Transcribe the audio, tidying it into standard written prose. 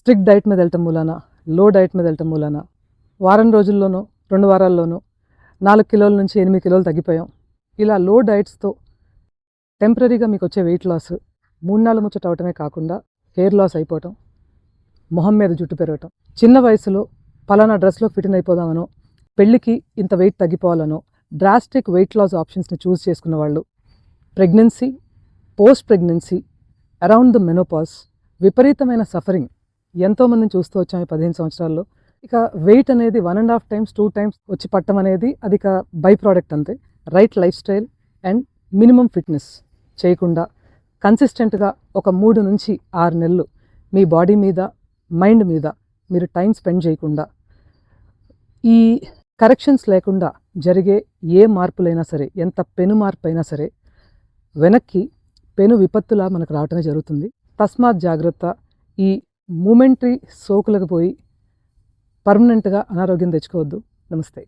Strict diet మీద వెళ్ళటం మూలాన, లో డైట్ మీద వెళ్ళటం మూలాన వారం రోజుల్లోనూ 2 వారాల్లోనూ 4 కిలోల నుంచి 8 కిలోలు తగ్గిపోయాం. ఇలా లో డైట్స్తో టెంపరరీగా మీకు వచ్చే వెయిట్ లాస్ 3 ముచ్చట అవటమే కాకుండా హెయిర్ లాస్ అయిపోవటం, మొహం మీద జుట్టు పెరగటం, చిన్న వయసులో పలానా డ్రెస్లో ఫిట్ అయిపోదామనో, పెళ్ళికి ఇంత వెయిట్ తగ్గిపోవాలనో డ్రాస్టిక్ వెయిట్ లాస్ ఆప్షన్స్ని చూస్ చేసుకున్న వాళ్ళు pregnancy, post pregnancy, around the menopause విపరీతమైన సఫరింగ్ ఎంతోమందిని చూస్తూ వచ్చాం ఈ 15 సంవత్సరాల్లో. ఇక వెయిట్ అనేది 1.5 times 2 times వచ్చి పట్టడం అనేది అది ఇక బై ప్రోడక్ట్ అంతే. Right life style and minimum fitness చేయకుండా కన్సిస్టెంట్గా ఒక 3 నుంచి 6 నెలలు మీ బాడీ మీద, మైండ్ మీద మీరు టైం స్పెండ్ చేయకుండా ఈ కరెక్షన్స్ లేకుండా జరిగే ఏ మార్పులైనా సరే, ఎంత పెను మార్పు అయినా సరే వెనక్కి పెను విపత్తులా మనకు రావటమే జరుగుతుంది. తస్మాత్ జాగ్రత్త. ఈ మూమెంటరీ సోకులకు పోయి పర్మనెంట్గా అనారోగ్యం తెచ్చుకోవద్దు. నమస్తే.